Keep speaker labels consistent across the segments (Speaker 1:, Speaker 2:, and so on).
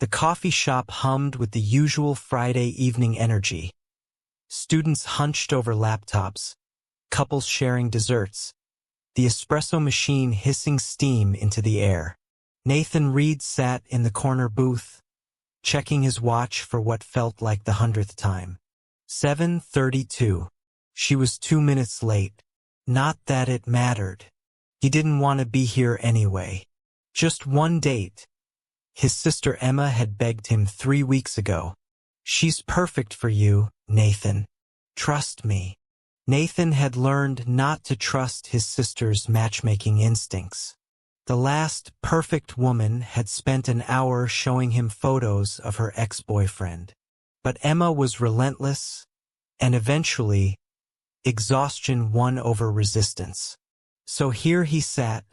Speaker 1: The coffee shop hummed with the usual Friday evening energy. Students hunched over laptops, couples sharing desserts, the espresso machine hissing steam into the air. Nathan Reed sat in the corner booth, checking his watch for what felt like the 100th time. 7:32. She was 2 minutes late. Not that it mattered. He didn't want to be here anyway. Just one date. His sister Emma had begged him 3 weeks ago. She's perfect for you, Nathan. Trust me. Nathan had learned not to trust his sister's matchmaking instincts. The last perfect woman had spent an hour showing him photos of her ex-boyfriend. But Emma was relentless, and eventually, exhaustion won over resistance. So here he sat,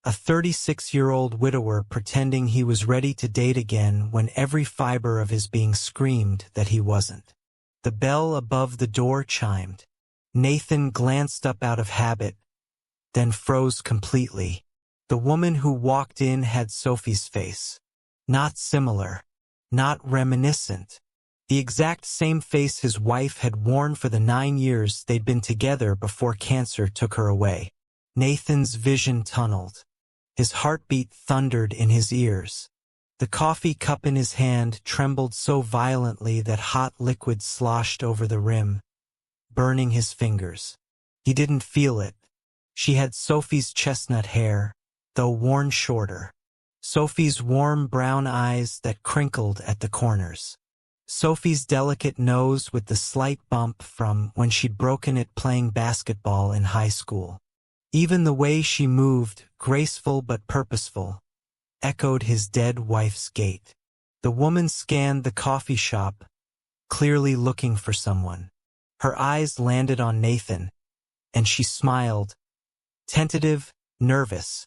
Speaker 1: a 36-year-old widower pretending he was ready to date again when every fiber of his being screamed that he wasn't. The bell above the door chimed. Nathan glanced up out of habit, then froze completely. The woman who walked in had Sophie's face. Not similar, not reminiscent. The exact same face his wife had worn for the 9 years they'd been together before cancer took her away. Nathan's vision tunneled. His heartbeat thundered in his ears. The coffee cup in his hand trembled so violently that hot liquid sloshed over the rim, burning his fingers. He didn't feel it. She had Sophie's chestnut hair, though worn shorter. Sophie's warm brown eyes that crinkled at the corners. Sophie's delicate nose with the slight bump from when she'd broken it playing basketball in high school. Even the way she moved, graceful but purposeful, echoed his dead wife's gait. The woman scanned the coffee shop, clearly looking for someone. Her eyes landed on Nathan, and she smiled, tentative, nervous.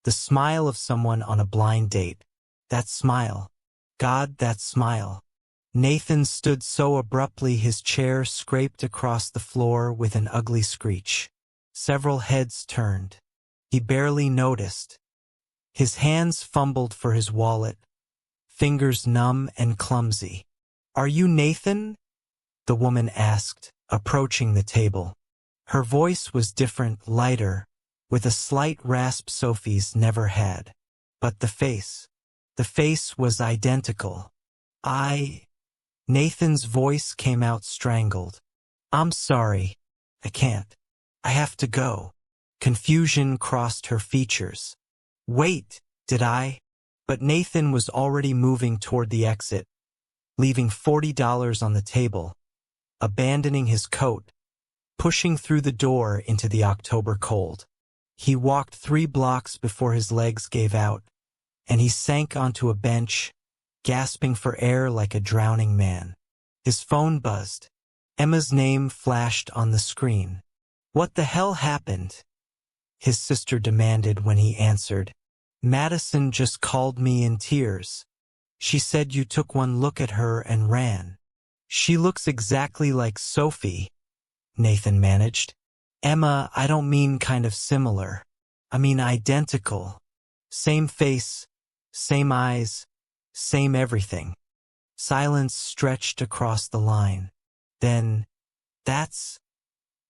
Speaker 1: The smile of someone on a blind date. That smile. God, that smile. Nathan stood so abruptly his chair scraped across the floor with an ugly screech. Several heads turned. He barely noticed. His hands fumbled for his wallet, fingers numb and clumsy. "Are you Nathan?" the woman asked, approaching the table. Her voice was different, lighter, with a slight rasp Sophie's never had. But the face was identical. Nathan's voice came out strangled. "I'm sorry. I can't. I have to go." Confusion crossed her features. "Wait, did I?" But Nathan was already moving toward the exit, leaving $40 on the table, abandoning his coat, pushing through the door into the October cold. He walked 3 blocks before his legs gave out, and he sank onto a bench, gasping for air like a drowning man. His phone buzzed. Emma's name flashed on the screen. "What the hell happened?" his sister demanded when he answered. "Madison just called me in tears. She said you took one look at her and ran." "She looks exactly like Sophie," Nathan managed. "Emma, I don't mean kind of similar. I mean identical. Same face, same eyes, same everything." Silence stretched across the line. Then,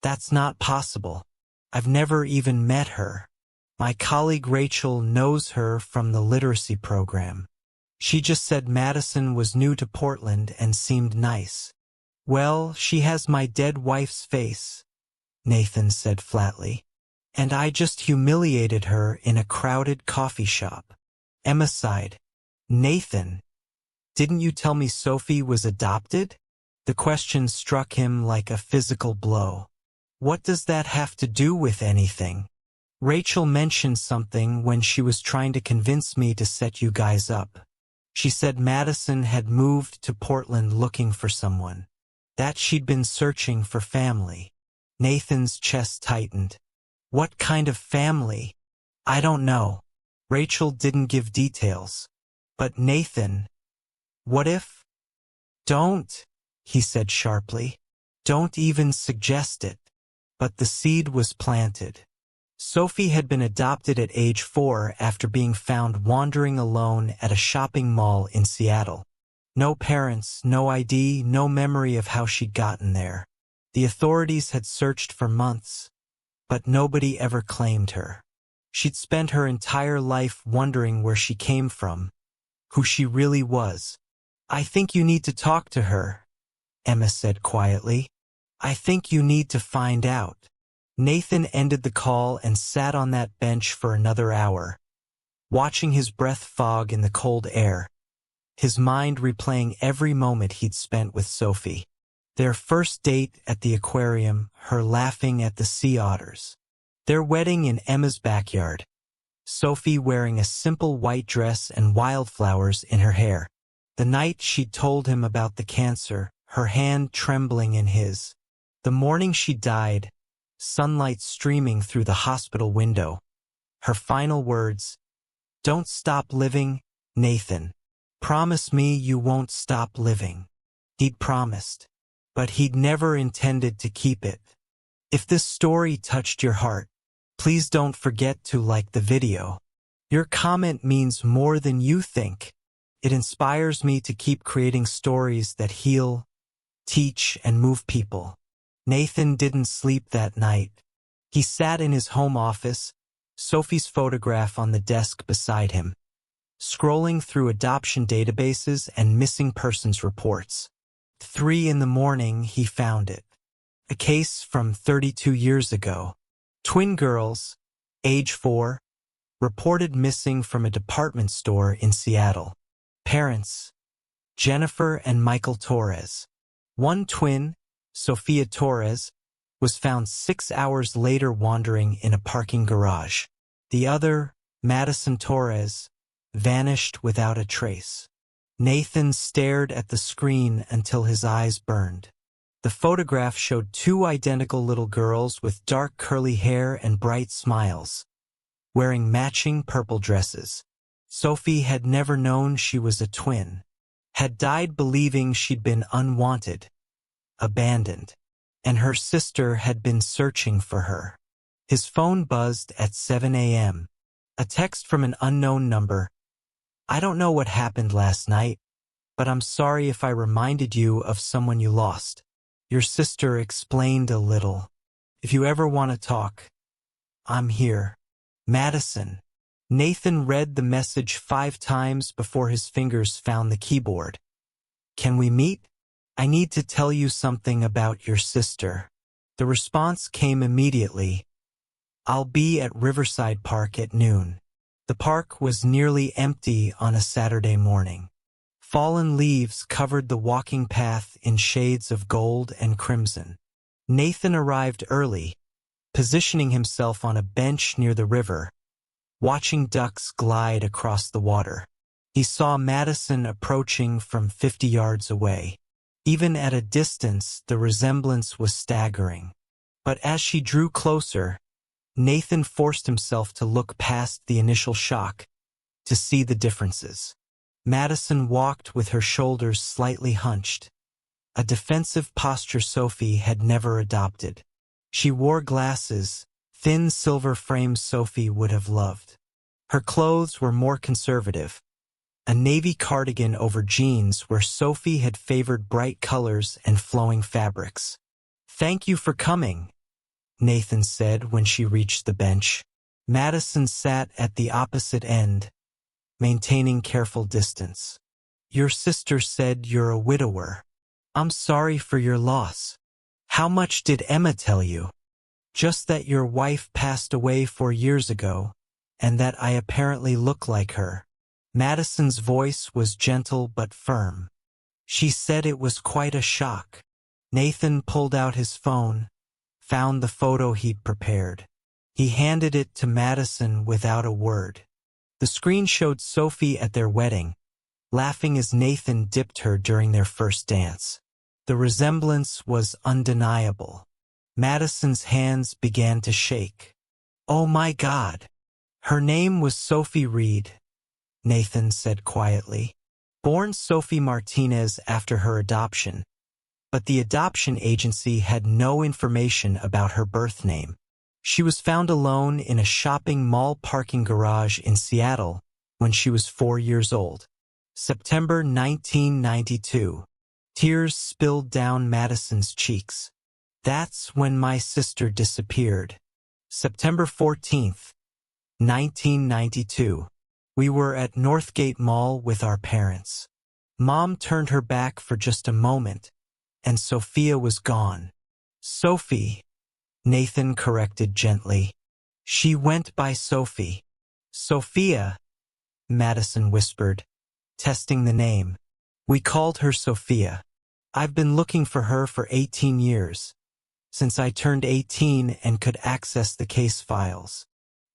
Speaker 1: That's not possible. I've never even met her. My colleague Rachel knows her from the literacy program. She just said Madison was new to Portland and seemed nice." "Well, she has my dead wife's face," Nathan said flatly. "And I just humiliated her in a crowded coffee shop." Emma sighed. "Nathan, didn't you tell me Sophie was adopted?" The question struck him like a physical blow. "What does that have to do with anything?" "Rachel mentioned something when she was trying to convince me to set you guys up. She said Madison had moved to Portland looking for someone. That she'd been searching for family." Nathan's chest tightened. "What kind of family?" "I don't know. Rachel didn't give details. But Nathan, what if—" "Don't," he said sharply. "Don't even suggest it." But the seed was planted. Sophie had been adopted at age 4 after being found wandering alone at a shopping mall in Seattle. No parents, no ID, no memory of how she'd gotten there. The authorities had searched for months, but nobody ever claimed her. She'd spent her entire life wondering where she came from, who she really was. "I think you need to talk to her," Emma said quietly. "I think you need to find out." Nathan ended the call and sat on that bench for another hour, watching his breath fog in the cold air, his mind replaying every moment he'd spent with Sophie. Their first date at the aquarium, her laughing at the sea otters. Their wedding in Emma's backyard, Sophie wearing a simple white dress and wildflowers in her hair. The night she'd told him about the cancer, her hand trembling in his. The morning she died, sunlight streaming through the hospital window. Her final words, "Don't stop living, Nathan. Promise me you won't stop living." He'd promised, but he'd never intended to keep it. If this story touched your heart, please don't forget to like the video. Your comment means more than you think. It inspires me to keep creating stories that heal, teach, and move people. Nathan didn't sleep that night. He sat in his home office, Sophie's photograph on the desk beside him, scrolling through adoption databases and missing persons reports. 3 in the morning, he found it. A case from 32 years ago. Twin girls, age 4, reported missing from a department store in Seattle. Parents, Jennifer and Michael Torres. One twin, Sophia Torres, was found 6 hours later wandering in a parking garage. The other, Madison Torres, vanished without a trace. Nathan stared at the screen until his eyes burned. The photograph showed 2 identical little girls with dark curly hair and bright smiles, wearing matching purple dresses. Sophie had never known she was a twin, had died believing she'd been unwanted, abandoned, and her sister had been searching for her. His phone buzzed at 7 a.m. A text from an unknown number. "I don't know what happened last night, but I'm sorry if I reminded you of someone you lost. Your sister explained a little. If you ever want to talk, I'm here. Madison." Nathan read the message 5 times before his fingers found the keyboard. "Can we meet? I need to tell you something about your sister." The response came immediately. "I'll be at Riverside Park at noon." The park was nearly empty on a Saturday morning. Fallen leaves covered the walking path in shades of gold and crimson. Nathan arrived early, positioning himself on a bench near the river, watching ducks glide across the water. He saw Madison approaching from 50 yards away. Even at a distance, the resemblance was staggering. But as she drew closer, Nathan forced himself to look past the initial shock, to see the differences. Madison walked with her shoulders slightly hunched, a defensive posture Sophie had never adopted. She wore glasses, thin silver frames Sophie would have loved. Her clothes were more conservative, a navy cardigan over jeans where Sophie had favored bright colors and flowing fabrics. "Thank you for coming," Nathan said when she reached the bench. Madison sat at the opposite end, maintaining careful distance. "Your sister said you're a widower. I'm sorry for your loss. How much did Emma tell you?" "Just that your wife passed away 4 years ago, and that I apparently look like her." Madison's voice was gentle but firm. "She said it was quite a shock." Nathan pulled out his phone, found the photo he'd prepared. He handed it to Madison without a word. The screen showed Sophie at their wedding, laughing as Nathan dipped her during their first dance. The resemblance was undeniable. Madison's hands began to shake. "Oh my God! Her name was Sophie Reed," Nathan said quietly. "Born Sophie Martinez after her adoption, but the adoption agency had no information about her birth name. She was found alone in a shopping mall parking garage in Seattle when she was 4 years old. September 1992. Tears spilled down Madison's cheeks. That's when my sister disappeared. September 14th, 1992. We were at Northgate Mall with our parents. Mom turned her back for just a moment, and Sophia was gone. Sophie, Nathan corrected gently. She went by Sophie. Sophia, Madison whispered, testing the name. We called her Sophia. I've been looking for her for 18 years, since I turned 18 and could access the case files.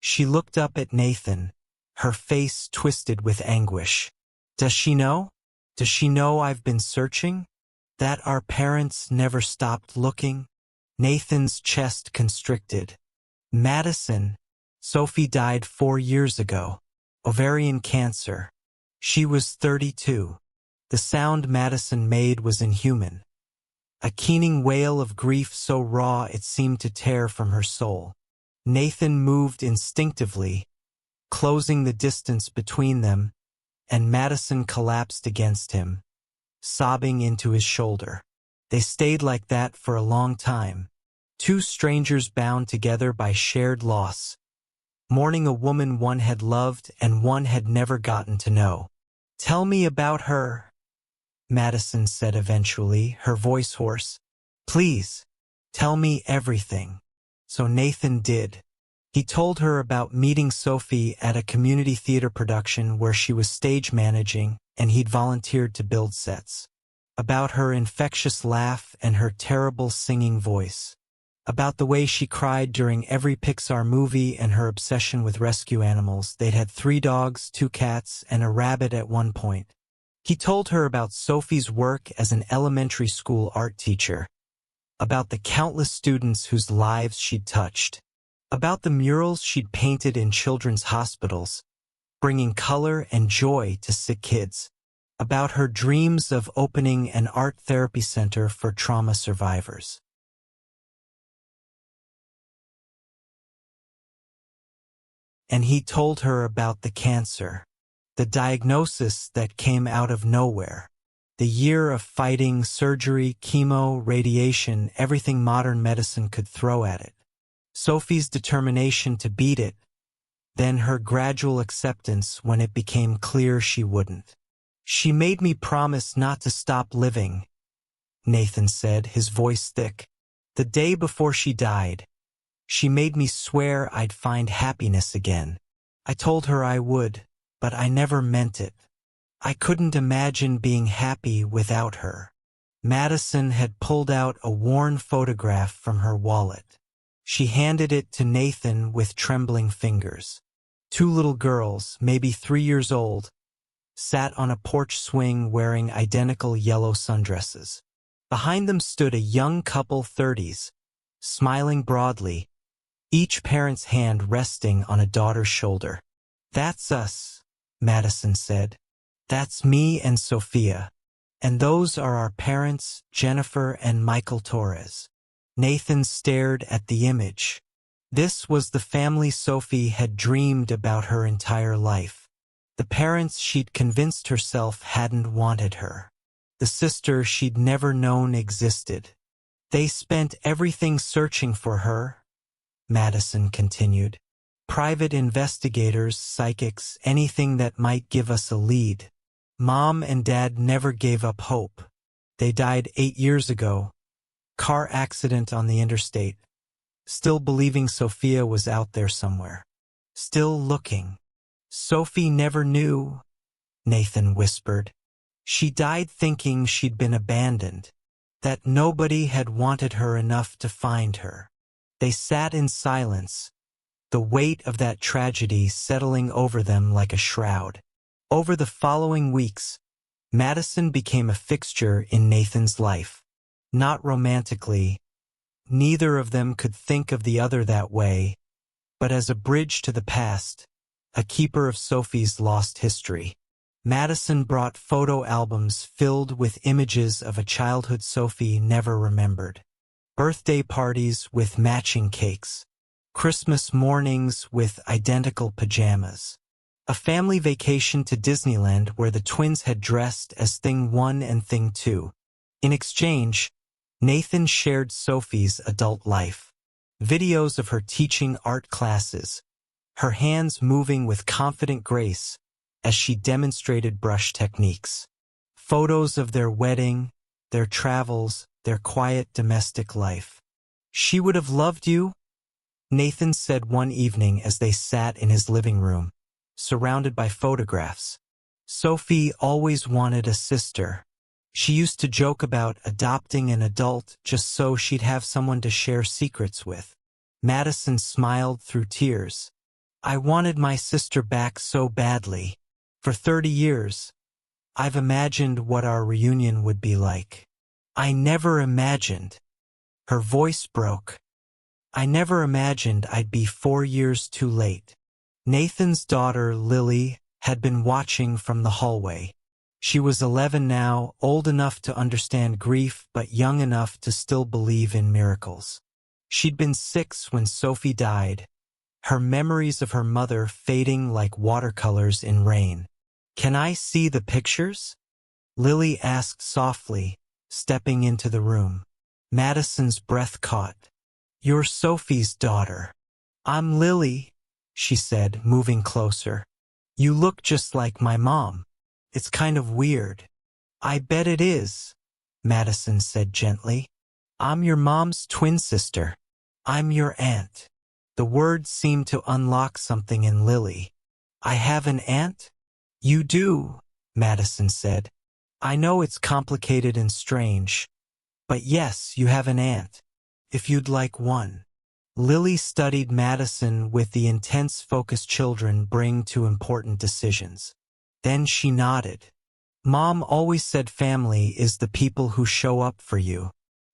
Speaker 1: She looked up at Nathan, her face twisted with anguish. Does she know? Does she know I've been searching? That our parents never stopped looking? Nathan's chest constricted. Madison, Sophie died 4 years ago. Ovarian cancer. She was 32. The sound Madison made was inhuman. A keening wail of grief so raw it seemed to tear from her soul. Nathan moved instinctively, closing the distance between them, and Madison collapsed against him, sobbing into his shoulder. They stayed like that for a long time. Two strangers bound together by shared loss, mourning a woman one had loved and one had never gotten to know. Tell me about her, Madison said eventually, her voice hoarse. Please, tell me everything. So Nathan did. He told her about meeting Sophie at a community theater production where she was stage managing and he'd volunteered to build sets. About her infectious laugh and her terrible singing voice. About the way she cried during every Pixar movie and her obsession with rescue animals. They'd had 3 dogs, 2 cats, and a rabbit at one point. He told her about Sophie's work as an elementary school art teacher, about the countless students whose lives she'd touched, about the murals she'd painted in children's hospitals, bringing color and joy to sick kids, about her dreams of opening an art therapy center for trauma survivors. And he told her about the cancer, the diagnosis that came out of nowhere, the year of fighting, surgery, chemo, radiation, everything modern medicine could throw at it. Sophie's determination to beat it, then her gradual acceptance when it became clear she wouldn't. She made me promise not to stop living, Nathan said, his voice thick. The day before she died, she made me swear I'd find happiness again. I told her I would, but I never meant it. I couldn't imagine being happy without her. Madison had pulled out a worn photograph from her wallet. She handed it to Nathan with trembling fingers. 2 little girls, maybe 3 years old, sat on a porch swing wearing identical yellow sundresses. Behind them stood a young couple 30s, smiling broadly, each parent's hand resting on a daughter's shoulder. That's us, Madison said. That's me and Sophia. And those are our parents, Jennifer and Michael Torres. Nathan stared at the image. This was the family Sophie had dreamed about her entire life. The parents she'd convinced herself hadn't wanted her. The sister she'd never known existed. They spent everything searching for her, Madison continued. Private investigators, psychics, anything that might give us a lead. Mom and Dad never gave up hope. They died 8 years ago. Car accident on the interstate. Still believing Sophia was out there somewhere. Still looking. Sophie never knew, Nathan whispered. She died thinking she'd been abandoned, that nobody had wanted her enough to find her. They sat in silence, the weight of that tragedy settling over them like a shroud. Over the following weeks, Madison became a fixture in Nathan's life. Not romantically, neither of them could think of the other that way, but as a bridge to the past, a keeper of Sophie's lost history. Madison brought photo albums filled with images of a childhood Sophie never remembered. Birthday parties with matching cakes. Christmas mornings with identical pajamas. A family vacation to Disneyland where the twins had dressed as Thing 1 and Thing 2. In exchange, Nathan shared Sophie's adult life. Videos of her teaching art classes, her hands moving with confident grace as she demonstrated brush techniques. Photos of their wedding, their travels, their quiet domestic life. "She would have loved you," Nathan said one evening as they sat in his living room, surrounded by photographs. "Sophie always wanted a sister. She used to joke about adopting an adult just so she'd have someone to share secrets with." Madison smiled through tears. "I wanted my sister back so badly. For 30 years, I've imagined what our reunion would be like. I never imagined." Her voice broke. "I never imagined I'd be 4 years too late." Nathan's daughter, Lily, had been watching from the hallway. She was 11 now, old enough to understand grief but young enough to still believe in miracles. She'd been 6 when Sophie died, her memories of her mother fading like watercolors in rain. "Can I see the pictures?" Lily asked softly, stepping into the room. Madison's breath caught. "You're Sophie's daughter." "I'm Lily," she said, moving closer. "You look just like my mom. It's kind of weird." "I bet it is," Madison said gently. "I'm your mom's twin sister. I'm your aunt." The words seemed to unlock something in Lily. "I have an aunt?" "You do," Madison said. "I know it's complicated and strange, but yes, you have an aunt, if you'd like one." Lily studied Madison with the intense focus children bring to important decisions. Then she nodded. "Mom always said family is the people who show up for you.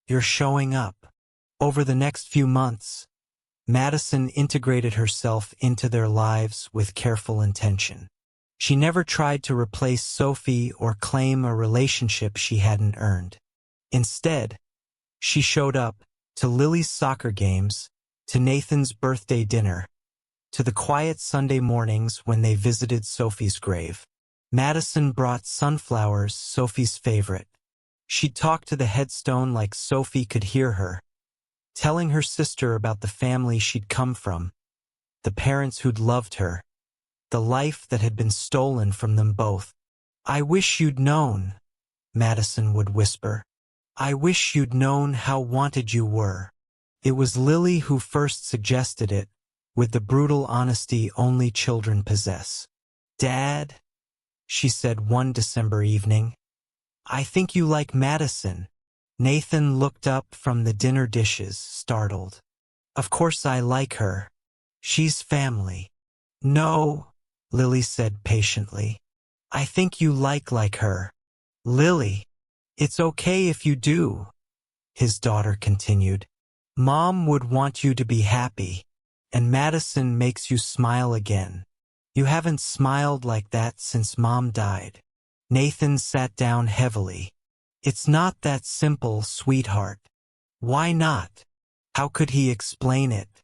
Speaker 1: You're showing up." Over the next few months, Madison integrated herself into their lives with careful intention. She never tried to replace Sophie or claim a relationship she hadn't earned. Instead, she showed up to Lily's soccer games, to Nathan's birthday dinner, to the quiet Sunday mornings when they visited Sophie's grave. Madison brought sunflowers, Sophie's favorite. She'd talk to the headstone like Sophie could hear her, telling her sister about the family she'd come from, the parents who'd loved her, the life that had been stolen from them both. "I wish you'd known," Madison would whisper. "I wish you'd known how wanted you were." It was Lily who first suggested it, with the brutal honesty only children possess. "Dad," she said one December evening, "I think you like Madison." Nathan looked up from the dinner dishes, startled. "Of course I like her. She's family." "No," Lily said patiently. "I think you like her." "Lily, it's okay if you do," his daughter continued. "Mom would want you to be happy, and Madison makes you smile again. You haven't smiled like that since Mom died." Nathan sat down heavily. "It's not that simple, sweetheart." "Why not?" How could he explain it?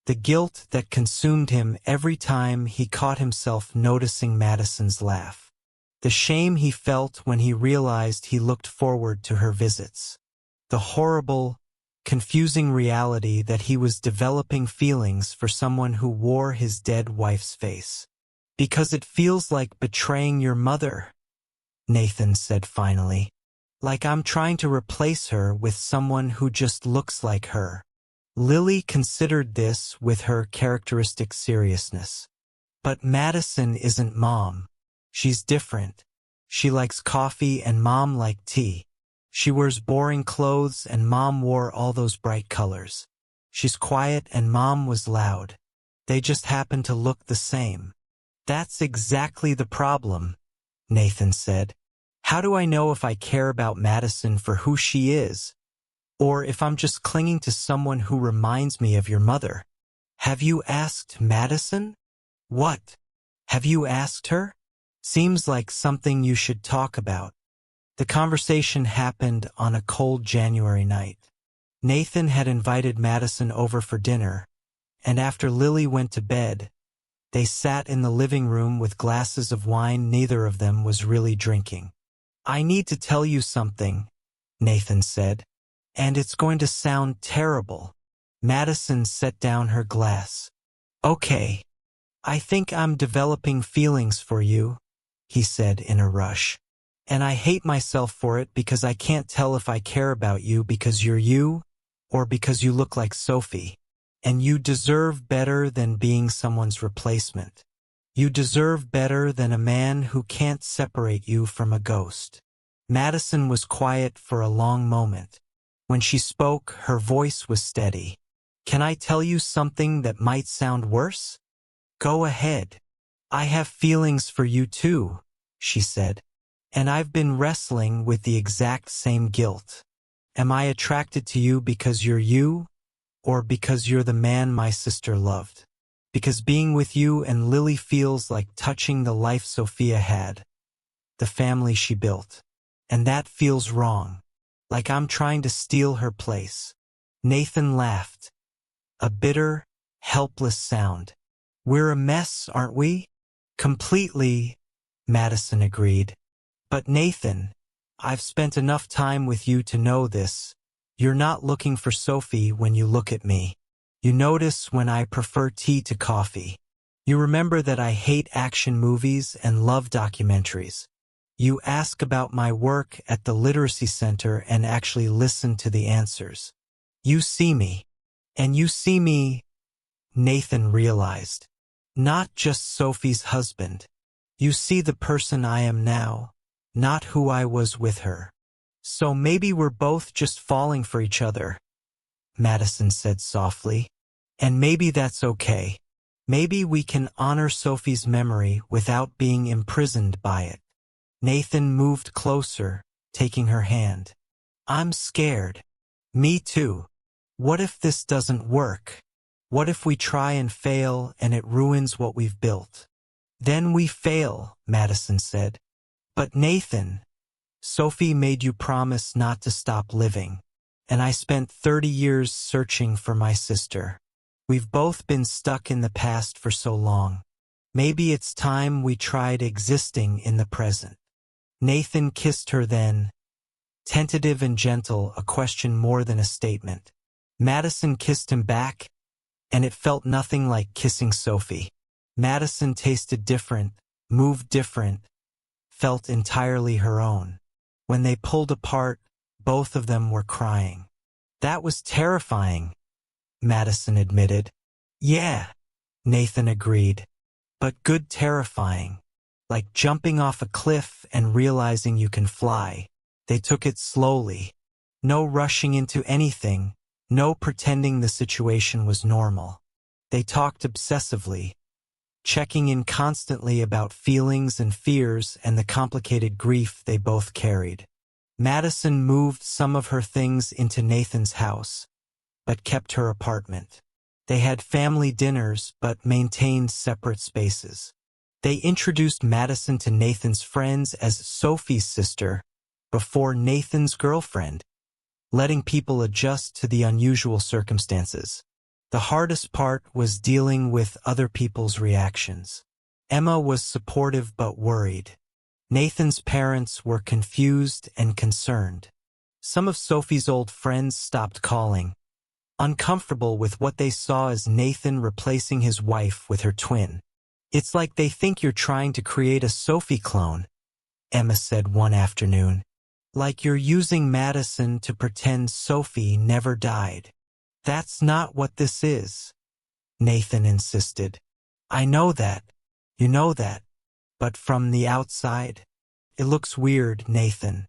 Speaker 1: The guilt that consumed him every time he caught himself noticing Madison's laugh. The shame he felt when he realized he looked forward to her visits. The horrible, confusing reality that he was developing feelings for someone who wore his dead wife's face. "Because it feels like betraying your mother," Nathan said finally. "Like I'm trying to replace her with someone who just looks like her." Lily considered this with her characteristic seriousness. "But Madison isn't Mom. She's different. She likes coffee and Mom liked tea. She wears boring clothes and Mom wore all those bright colors. She's quiet and Mom was loud. They just happen to look the same." "That's exactly the problem," Nathan said. "How do I know if I care about Madison for who she is, or if I'm just clinging to someone who reminds me of your mother?" "Have you asked Madison?" "What? Have you asked her?" "Seems like something you should talk about." The conversation happened on a cold January night. Nathan had invited Madison over for dinner, And after Lily went to bed, they sat in the living room with glasses of wine neither of them was really drinking. "I need to tell you something," Nathan said. "And it's going to sound terrible." Madison set down her glass. "Okay. I think I'm developing feelings for you," he said in a rush. "And I hate myself for it because I can't tell if I care about you because you're you or because you look like Sophie. And you deserve better than being someone's replacement. You deserve better than a man who can't separate you from a ghost." Madison was quiet for a long moment. When she spoke, her voice was steady. "Can I tell you something that might sound worse?" "Go ahead." "I have feelings for you too," she said. "And I've been wrestling with the exact same guilt. Am I attracted to you because you're you? Or because you're the man my sister loved? Because being with you and Lily feels like touching the life Sophia had, the family she built. And that feels wrong, like I'm trying to steal her place." Nathan laughed, a bitter, helpless sound. "We're a mess, aren't we?" "Completely," Madison agreed. "But Nathan, I've spent enough time with you to know this. You're not looking for Sophie when you look at me. You notice when I prefer tea to coffee. You remember that I hate action movies and love documentaries. You ask about my work at the Literacy Center and actually listen to the answers. You see me. And you see me," Nathan realized, "not just Sophie's husband. You see the person I am now, not who I was with her. So maybe we're both just falling for each other," Madison said softly. "And maybe that's okay. Maybe we can honor Sophie's memory without being imprisoned by it." Nathan moved closer, taking her hand. "I'm scared." "Me too. What if this doesn't work? What if we try and fail and it ruins what we've built?" "Then we fail," Madison said. "But Nathan, Sophie made you promise not to stop living, and I spent 30 years searching for my sister. We've both been stuck in the past for so long. Maybe it's time we tried existing in the present." Nathan kissed her then, tentative and gentle, a question more than a statement. Madison kissed him back, and it felt nothing like kissing Sophie. Madison tasted different, moved different, felt entirely her own. When they pulled apart, both of them were crying. "That was terrifying," Madison admitted. "Yeah," Nathan agreed, "but good terrifying. Like jumping off a cliff and realizing you can fly." They took it slowly. No rushing into anything, no pretending the situation was normal. They talked obsessively, checking in constantly about feelings and fears and the complicated grief they both carried. Madison moved some of her things into Nathan's house, but kept her apartment. They had family dinners but maintained separate spaces. They introduced Madison to Nathan's friends as Sophie's sister before Nathan's girlfriend, letting people adjust to the unusual circumstances. The hardest part was dealing with other people's reactions. Emma was supportive but worried. Nathan's parents were confused and concerned. Some of Sophie's old friends stopped calling, uncomfortable with what they saw as Nathan replacing his wife with her twin. "It's like they think you're trying to create a Sophie clone," Emma said one afternoon. "Like you're using Madison to pretend Sophie never died." "That's not what this is," Nathan insisted. "I know that. You know that. But from the outside, it looks weird, Nathan.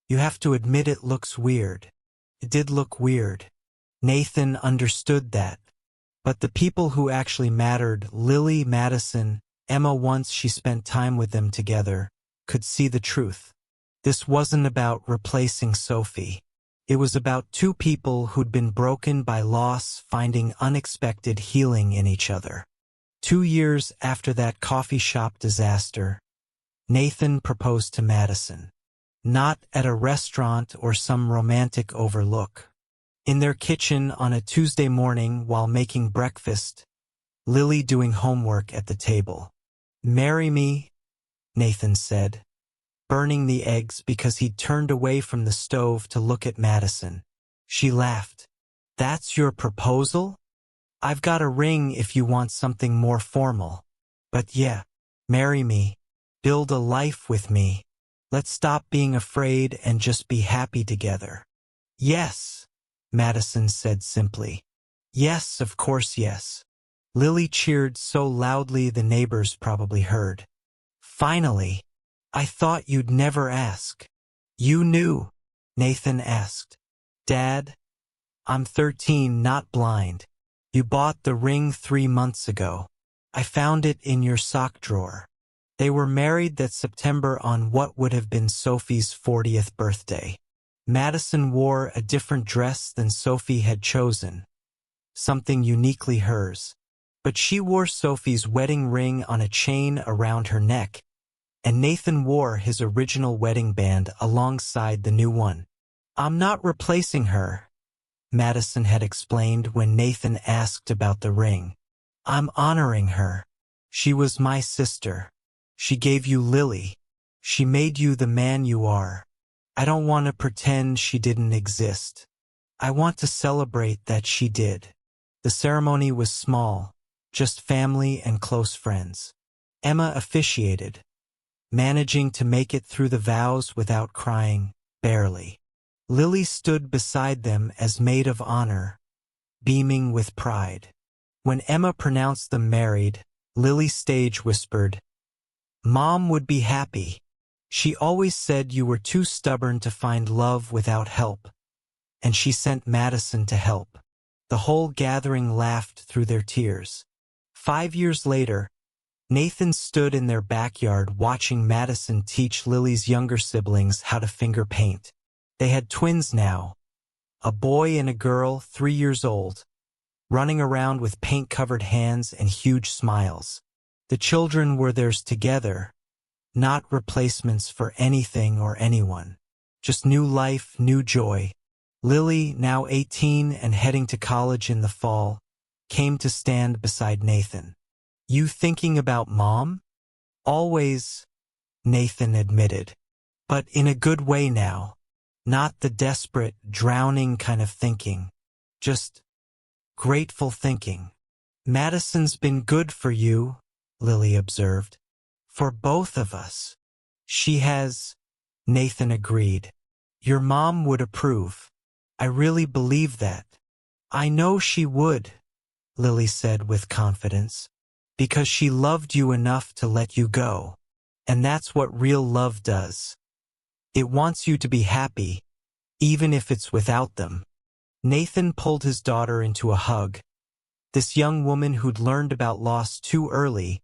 Speaker 1: You have to admit it looks weird." It did look weird. Nathan understood that. But the people who actually mattered, Lily, Madison, Emma, once she spent time with them together, could see the truth. This wasn't about replacing Sophie. It was about two people who'd been broken by loss finding unexpected healing in each other. 2 years after that coffee shop disaster, Nathan proposed to Madison. Not at a restaurant or some romantic overlook, In their kitchen on a Tuesday morning while making breakfast, Lily doing homework at the table. "Marry me," Nathan said, burning the eggs because he'd turned away from the stove to look at Madison. She laughed. "That's your proposal? I've got a ring if you want something more formal. But yeah, marry me. Build a life with me. Let's stop being afraid and just be happy together." "Yes," Madison said simply. "Yes, of course yes." Lily cheered so loudly the neighbors probably heard. "Finally! I thought you'd never ask." "You knew?" Nathan asked. "Dad, I'm 13, not blind. You bought the ring 3 months ago. I found it in your sock drawer." They were married that September on what would have been Sophie's 40th birthday. Madison wore a different dress than Sophie had chosen, something uniquely hers. But she wore Sophie's wedding ring on a chain around her neck, and Nathan wore his original wedding band alongside the new one. "I'm not replacing her," Madison had explained when Nathan asked about the ring. "I'm honoring her. She was my sister. She gave you Lily. She made you the man you are. I don't want to pretend she didn't exist. I want to celebrate that she did." The ceremony was small, just family and close friends. Emma officiated, managing to make it through the vows without crying, barely. Lily stood beside them as maid of honor, beaming with pride. When Emma pronounced them married, Lily stage whispered, "Mom would be happy. She always said you were too stubborn to find love without help, and she sent Madison to help." The whole gathering laughed through their tears. 5 years later, Nathan stood in their backyard watching Madison teach Lily's younger siblings how to finger paint. They had twins now, a boy and a girl 3 years old, running around with paint-covered hands and huge smiles. The children were theirs together, not replacements for anything or anyone. Just new life, new joy. Lily, now 18 and heading to college in the fall, came to stand beside Nathan. "You thinking about Mom?" "Always," Nathan admitted. "But in a good way now. Not the desperate, drowning kind of thinking. Just grateful thinking." "Madison's been good for you," Lily observed. "For both of us." "She has," Nathan agreed. "Your mom would approve. I really believe that." "I know she would," Lily said with confidence, "because she loved you enough to let you go. And that's what real love does. It wants you to be happy, even if it's without them." Nathan pulled his daughter into a hug. This young woman who'd learned about loss too early,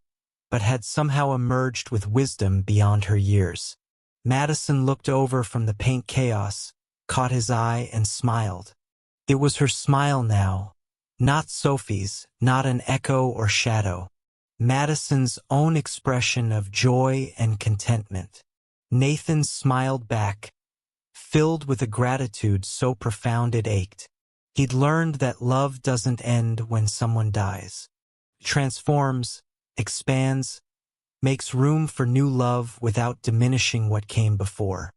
Speaker 1: but had somehow emerged with wisdom beyond her years. Madison looked over from the paint chaos, caught his eye, and smiled. It was her smile now, not Sophie's, not an echo or shadow. Madison's own expression of joy and contentment. Nathan smiled back, filled with a gratitude so profound it ached. He'd learned that love doesn't end when someone dies. It transforms, expands, makes room for new love without diminishing what came before.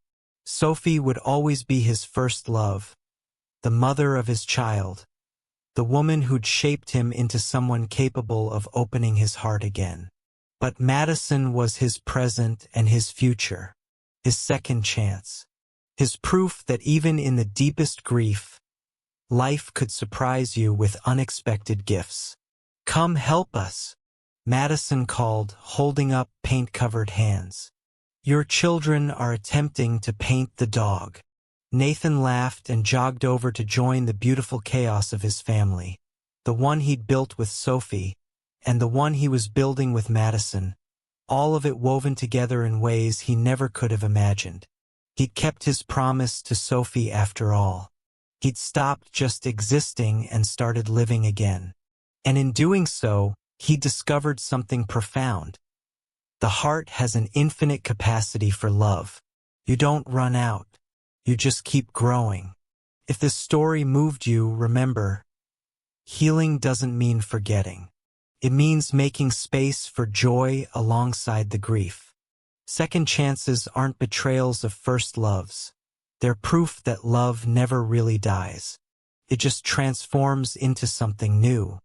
Speaker 1: Sophie would always be his first love, the mother of his child, the woman who'd shaped him into someone capable of opening his heart again. But Madison was his present and his future, his second chance, his proof that even in the deepest grief, life could surprise you with unexpected gifts. "Come help us," Madison called, holding up paint-covered hands. "Your children are attempting to paint the dog." Nathan laughed and jogged over to join the beautiful chaos of his family, the one he'd built with Sophie, and the one he was building with Madison, all of it woven together in ways he never could have imagined. He'd kept his promise to Sophie after all. He'd stopped just existing and started living again. And in doing so, he discovered something profound. The heart has an infinite capacity for love. You don't run out. You just keep growing. If this story moved you, remember, healing doesn't mean forgetting. It means making space for joy alongside the grief. Second chances aren't betrayals of first loves. They're proof that love never really dies. It just transforms into something new.